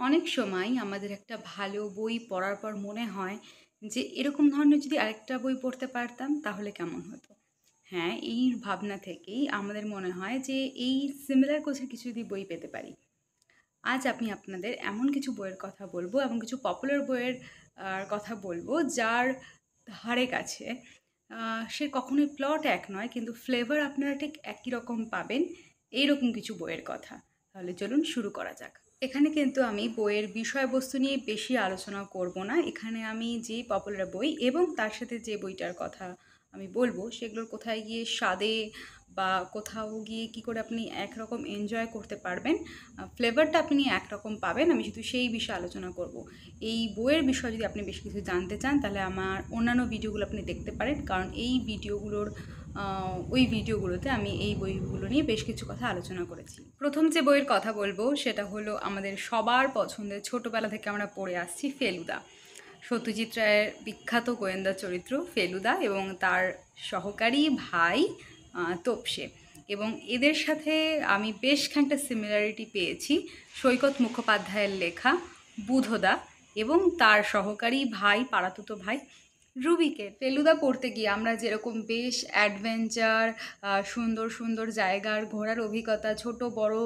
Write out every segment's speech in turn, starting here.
অনেক সময় আমাদের একটা ভালো বই পড়ার পর মনে হয় যে এরকম ধরনের যদি আরেকটা বই পড়তে পারতাম তাহলে কেমন হতো। হ্যাঁ, এই ভাবনা থেকেই আমাদের মনে হয় যে এই সিমিলার কোচের কিছু যদি বই পেতে পারি। আজ আমি আপনাদের এমন কিছু বইয়ের কথা বলবো, এমন কিছু পপুলার বইয়ের কথা বলবো যার ধারে কাছে সে কখনোই প্লট এক নয়, কিন্তু ফ্লেভার আপনারা ঠিক একই রকম পাবেন। এইরকম কিছু বইয়ের কথা। তাহলে চলুন শুরু করা যাক। এখানে কিন্তু আমি বইয়ের বিষয়বস্তু নিয়ে বেশি আলোচনা করব না। এখানে আমি যে পপুলার বই এবং তার সাথে যে বইটার কথা আমি বলবো সেগুলোর কোথায় গিয়ে স্বাদে বা কোথাও গিয়ে কি করে আপনি একরকম এনজয় করতে পারবেন, ফ্লেভারটা আপনি একরকম পাবেন, আমি শুধু সেই বিষয়ে আলোচনা করব। এই বইয়ের বিষয়ে যদি আপনি বেশি কিছু জানতে চান তাহলে আমার অন্যান্য ভিডিওগুলো আপনি দেখতে পারেন, কারণ এই ভিডিওগুলোর ওই ভিডিওগুলোতে আমি এই বইগুলো নিয়ে বেশ কিছু কথা আলোচনা করেছি। প্রথম যে বইয়ের কথা বলবো সেটা হলো আমাদের সবার পছন্দের, ছোটোবেলা থেকে আমরা পড়ে আসছি, ফেলুদা। সত্যজিৎ রায়ের বিখ্যাত গোয়েন্দা চরিত্র ফেলুদা এবং তার সহকারী ভাই তোপসে। এবং এদের সাথে আমি বেশ খানিকটা সিমিলারিটি পেয়েছি সৈকত মুখোপাধ্যায়ের লেখা বুধদা এবং তার সহকারী ভাই, পাড়াতুতো ভাই রুবিকে। ফেলুদা পড়তে গিয়ে আমরা যেরকম বেশ অ্যাডভেঞ্চার, সুন্দর সুন্দর জায়গার ঘোরার অভিজ্ঞতা, ছোট বড়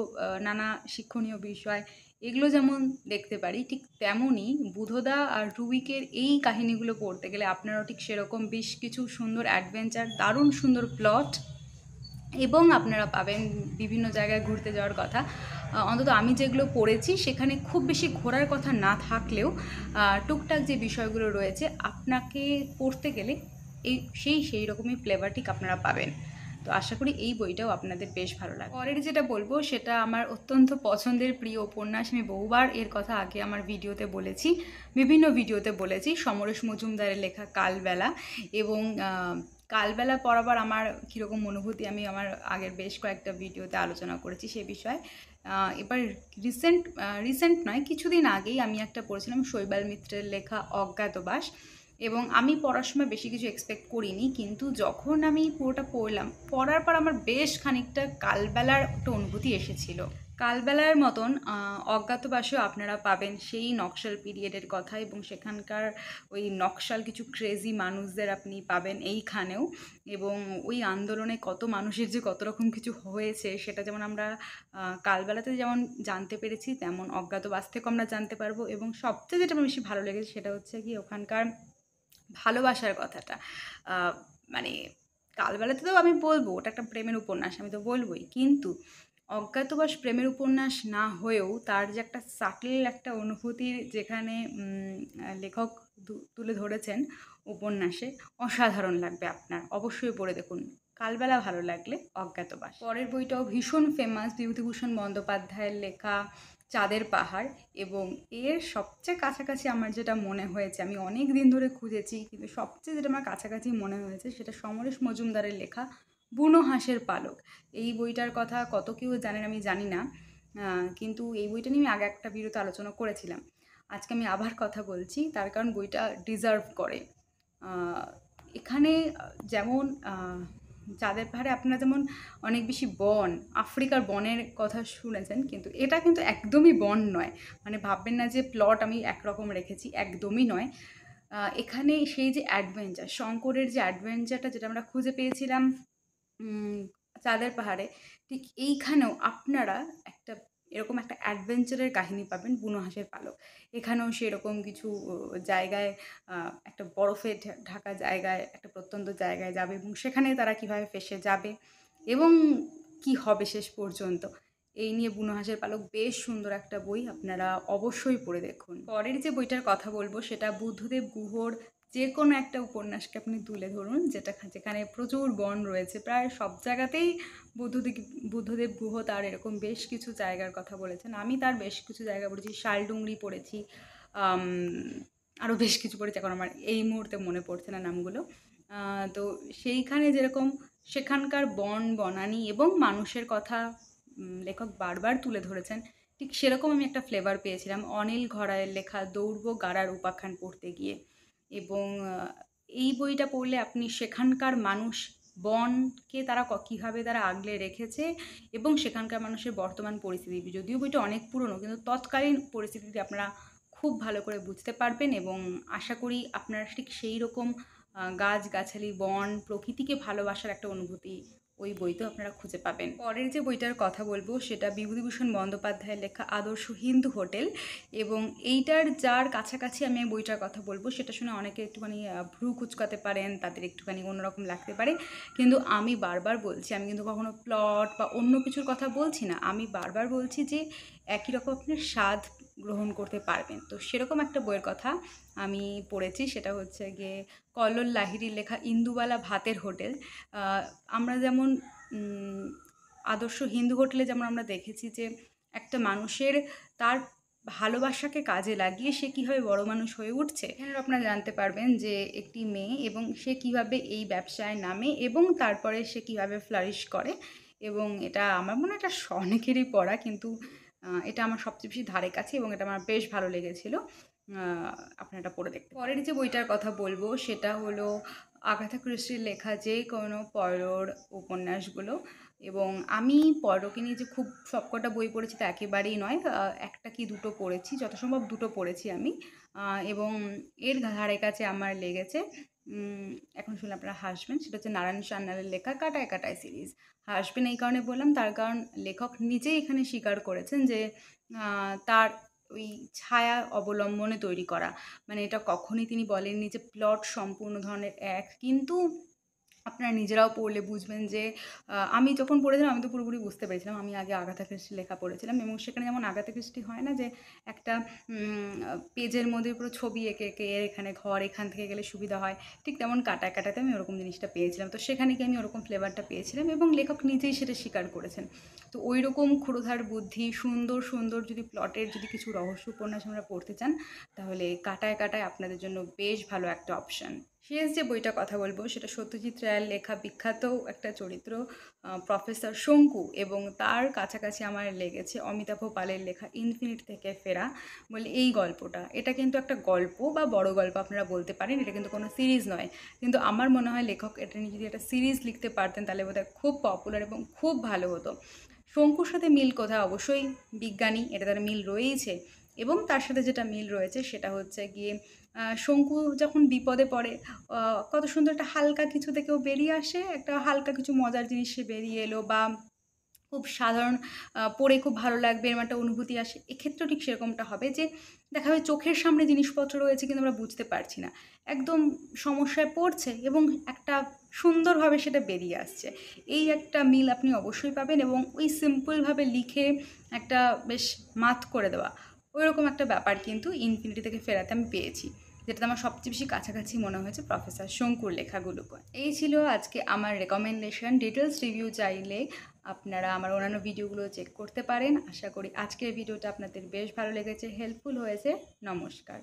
নানা শিক্ষণীয় বিষয় এগুলো যেমন দেখতে পারি, ঠিক তেমনই বুধদা আর রুবিকের এই কাহিনীগুলো পড়তে গেলে আপনারাও ঠিক সেরকম বেশ কিছু সুন্দর অ্যাডভেঞ্চার, দারুণ সুন্দর প্লট এবং আপনারা পাবেন বিভিন্ন জায়গায় ঘুরতে যাওয়ার কথা। অন্তত আমি যেগুলো পড়েছি সেখানে খুব বেশি ঘোরার কথা না থাকলেও টুকটাক যে বিষয়গুলো রয়েছে আপনাকে পড়তে গেলে সেই রকমই ফ্লেভারটিক আপনারা পাবেন। তো আশা করি এই বইটাও আপনাদের বেশ ভালো লাগবে। পরের যেটা বলবো সেটা আমার অত্যন্ত পছন্দের প্রিয় উপন্যাস। আমি বহুবার এর কথা আগে আমার ভিডিওতে বলেছি, বিভিন্ন ভিডিওতে বলেছি, সমরেশ মজুমদারের লেখা কালবেলা। এবং কালবেলা পড়াবার আমার কীরকম অনুভূতি আমি আমার আগের বেশ কয়েকটা ভিডিওতে আলোচনা করেছি সে বিষয়ে। এবার রিসেন্ট নয়, কিছুদিন আগেই আমি একটা পড়েছিলাম শৈবাল মিত্রের লেখা অজ্ঞাতবাস। এবং আমি পড়ার সময় বেশি কিছু এক্সপেক্ট করিনি, কিন্তু যখন আমি পুরোটা পড়লাম, পড়ার পর আমার বেশ খানিকটা কালবেলার একটা অনুভূতি এসেছিল। কালবেলার মতন অজ্ঞাতবাসেও আপনারা পাবেন সেই নকশাল পিরিয়ডের কথা, এবং সেখানকার ওই নকশাল কিছু ক্রেজি মানুষদের আপনি পাবেন এইখানেও। এবং ওই আন্দোলনে কত মানুষের যে কত রকম কিছু হয়েছে সেটা যেমন আমরা কালবেলাতে যেমন জানতে পেরেছি, তেমন অজ্ঞাতবাস থেকেও আমরা জানতে পারবো। এবং সবচেয়ে যেটা আমার বেশি ভালো লেগেছে সেটা হচ্ছে কি ওখানকার ভালোবাসার কথাটা। মানে কালবেলাতে তো আমি বলবো ওটা একটা প্রেমের উপন্যাস, আমি তো বলবোই, কিন্তু অজ্ঞাতবাস প্রেমের উপন্যাস না হয়েও তার যে একটা সাটল একটা অনুভূতির যেখানে লেখক তুলে ধরেছেন উপন্যাসে, অসাধারণ লাগবে আপনার। অবশ্যই পড়ে দেখুন, কালবেলা ভালো লাগলে অজ্ঞাতবাস। পরের বইটাও ভীষণ ফেমাস, বিভূতিভূষণ বন্দ্যোপাধ্যায়ের লেখা চাঁদের পাহাড়। এবং এর সবচেয়ে কাছাকাছি আমার যেটা মনে হয়েছে, আমি অনেক দিন ধরে খুঁজেছি কিন্তু সবচেয়ে যেটা আমার কাছাকাছি মনে হয়েছে সেটা সমরেশ মজুমদারের লেখা বুনো হাঁসের পালক। এই বইটার কথা কত কেউ জানেন আমি জানি না, কিন্তু এই বইটা নিয়ে আমি আগে একটা ভিডিওতে আলোচনা করেছিলাম। আজকে আমি আবার কথা বলছি তার কারণ বইটা ডিজার্ভ করে। এখানে যেমন চাঁদের পাহাড়ে আপনারা যেমন অনেক বেশি বন, আফ্রিকার বনের কথা শুনেছেন, কিন্তু এটা কিন্তু একদমই বন নয়। মানে ভাববেন না যে প্লট আমি একরকম রেখেছি, একদমই নয়। এখানে সেই যে অ্যাডভেঞ্চার, শঙ্করের যে অ্যাডভেঞ্চারটা যেটা আমরা খুঁজে পেয়েছিলাম চাঁদের পাহাড়ে, ঠিক এইখানেও আপনারা একটা এরকম একটা অ্যাডভেঞ্চারের কাহিনী পাবেন বুনো হাঁসের পালক। এখানেও সেরকম কিছু জায়গায়, একটা বরফে ঢাকা জায়গায়, একটা প্রত্যন্ত জায়গায় যাবে এবং সেখানে তারা কীভাবে ফেঁসে যাবে এবং কি হবে শেষ পর্যন্ত, এই নিয়ে বুনো হাঁসের পালক বেশ সুন্দর একটা বই, আপনারা অবশ্যই পড়ে দেখুন। পরের যে বইটার কথা বলবো সেটা বুদ্ধদেব গুহর যে কোনো একটা উপন্যাসকে আপনি তুলে ধরুন যেখানে প্রচুর বন রয়েছে, প্রায় সব জায়গাতেই বুদ্ধদেব গুহ তার এরকম বেশ কিছু জায়গার কথা বলেছেন। আমি তার বেশ কিছু জায়গা পড়েছি, শালডুংরি পড়েছি, আরও বেশ কিছু পড়েছি, এখন আমার এই মুহূর্তে মনে পড়ছে না নামগুলো। তো সেইখানে যেরকম সেখানকার বনানী এবং মানুষের কথা লেখক বারবার তুলে ধরেছেন, ঠিক সেরকম আমি একটা ফ্লেভার পেয়েছিলাম অনিল ঘরায়ের লেখা দৌড়বো গাড়ার উপাখ্যান পড়তে গিয়ে। এবং এই বইটা পড়লে আপনি সেখানকার মানুষ বনকে তারা কীভাবে তারা আগলে রেখেছে এবং সেখানকার মানুষের বর্তমান পরিস্থিতি। যদিও বইটা অনেক পুরনো, কিন্তু তৎকালীন পরিস্থিতিটি আপনারা খুব ভালো করে বুঝতে পারবেন এবং আশা করি আপনারা ঠিক সেই রকম গাছগাছালি, বন, প্রকৃতিকে ভালোবাসার একটা অনুভূতি ওই বইতেও আপনারা খুঁজে পাবেন। পরের যে বইটার কথা বলবো সেটা বিভূতিভূষণ বন্দ্যোপাধ্যায়ের লেখা আদর্শ হিন্দু হোটেল, এবং এইটার যার কাছাকাছি আমি বইটার কথা বলবো সেটা শুনে অনেকে একটুখানি ভ্রু কুঁচকাতে পারেন, তাদের একটুখানি অন্যরকম লাগতে পারে, কিন্তু আমি বারবার বলছি, আমি কিন্তু কখনো প্লট বা অন্য কিছুর কথা বলছি না, আমি বারবার বলছি যে একই রকম আপনি স্বাদ গ্রহণ করতে পারবেন। তো সেরকম একটা বইয়ের কথা আমি পড়েছি, সেটা হচ্ছে গিয়ে কল্লোল লাহিড়ীর লেখা ইন্দুবালা ভাতের হোটেল। আমরা যেমন আদর্শ হিন্দু হোটেলে যেমন আমরা দেখেছি যে একটা মানুষের তার ভালোবাসাকে কাজে লাগিয়ে সে কীভাবে বড় মানুষ হয়ে উঠছে, এখানে আপনারা জানতে পারবেন যে একটি মেয়ে এবং সে কীভাবে এই ব্যবসায় নামে এবং তারপরে সে কীভাবে ফ্লারিশ করে। এবং এটা আমার মনে হয় এটা অনেকেরই পড়া, কিন্তু এটা আমার সবচেয়ে বেশি ধারে কাছে এবং এটা আমার বেশ ভালো লেগেছিল। আপনারা এটা পড়ে দেখতে। পরের যে বইটার কথা বলবো সেটা হলো আগাথা ক্রিস্টির লেখা যে কোনো পরোর উপন্যাসগুলো। এবং আমি পরোকে নিয়ে যে খুব সবকটা বই পড়েছি তা একেবারেই নয়, একটা কি দুটো পড়েছি, যত সম্ভব দুটো পড়েছি আমি। এবং এর ধারে কাছে আমার লেগেছে, এখন শুনলে আপনারা হাসবেন, সেটা হচ্ছে নারায়ণ সান্যালের লেখা কাটায় কাটায় সিরিজ। হাসবেন এই কারণে বললাম, তার কারণ লেখক নিজেই এখানে স্বীকার করেছেন যে তার ওই ছায়া অবলম্বনে তৈরি করা, মানে এটা কখনই তিনি বলেননি যে প্লট সম্পূর্ণ ধরনের এক, কিন্তু আপনারা নিজেরাও পড়লে বুঝবেন যে আমি যখন পড়েছিলাম আমি তো পুরোপুরি বুঝতে পেরেছিলাম। আমি আগে আগাথা ক্রিস্টির লেখা পড়েছিলাম এবং সেখানে যেমন আগাথা ক্রিস্টি হয় না যে একটা পেজের মধ্যে পুরো ছবি এঁকে এঁকে এখানে ঘর, এখান থেকে গেলে সুবিধা হয়, ঠিক তেমন কাটায় কাটাতে আমি ওরকম জিনিসটা পেয়েছিলাম। তো সেখানে গিয়ে আমি ওরকম ফ্লেভারটা পেয়েছিলাম এবং লেখক নিজেই সেটা স্বীকার করেছেন। তো ওই রকম ক্ষুরধার বুদ্ধি, সুন্দর সুন্দর যদি প্লটের যদি কিছু রহস্য উপন্যাস আমরা পড়তে চান, তাহলে কাটায় কাটায় আপনাদের জন্য বেশ ভালো একটা অপশান। শেষ যে বইটা কথা বলবো সেটা সত্যজিৎ রায়ের লেখা বিখ্যাত একটা চরিত্র প্রফেসর শঙ্কু, এবং তার কাছাকাছি আমার লেগেছে অমিতাভ পালের লেখা ইনফিনিট থেকে ফেরা বলে এই গল্পটা। এটা কিন্তু একটা গল্প বা বড় গল্প আপনারা বলতে পারেন, এটা কিন্তু কোনো সিরিজ নয়, কিন্তু আমার মনে হয় লেখক এটা নিয়ে যদি একটা সিরিজ লিখতে পারতেন তাহলে বোধহয় খুব পপুলার এবং খুব ভালো হতো। শঙ্কুর সাথে মিল কোথায়, অবশ্যই বিজ্ঞানী, এটা তার মিল রয়েইছে, এবং তার সাথে যেটা মিল রয়েছে সেটা হচ্ছে গিয়ে শঙ্কু যখন বিপদে পড়ে কত সুন্দর একটা হালকা কিছু থেকেও বেরিয়ে আসে, একটা হালকা কিছু মজার জিনিস সে বেরিয়ে এলো, বা খুব সাধারণ পড়ে খুব ভালো লাগবে এরকম একটা অনুভূতি আসে। এক্ষেত্রেও ঠিক সেরকমটা হবে যে দেখা যাবে চোখের সামনে জিনিসপত্র রয়েছে কিন্তু আমরা বুঝতে পারছি না, একদম সমস্যায় পড়ছে এবং একটা সুন্দরভাবে সেটা বেরিয়ে আসছে। এই একটা মিল আপনি অবশ্যই পাবেন, এবং ওই সিম্পলভাবে লিখে একটা বেশ মাত করে দেওয়া ওইরকম একটা ব্যাপার কিন্তু ইনফিনিটি থেকে ফেরাতে আমি পেয়েছি, যেটাতে আমার সবচেয়ে বেশি কাছাকাছি মনে হয়েছে প্রফেসর শঙ্কুর লেখাগুলো। এই ছিল আজকে আমার রেকমেন্ডেশন। ডিটেলস রিভিউ চাইলে আপনারা আমার অন্যান্য ভিডিওগুলো চেক করতে পারেন। আশা করি আজকের ভিডিওটা আপনাদের বেশ ভালো লেগেছে, হেল্পফুল হয়েছে। নমস্কার।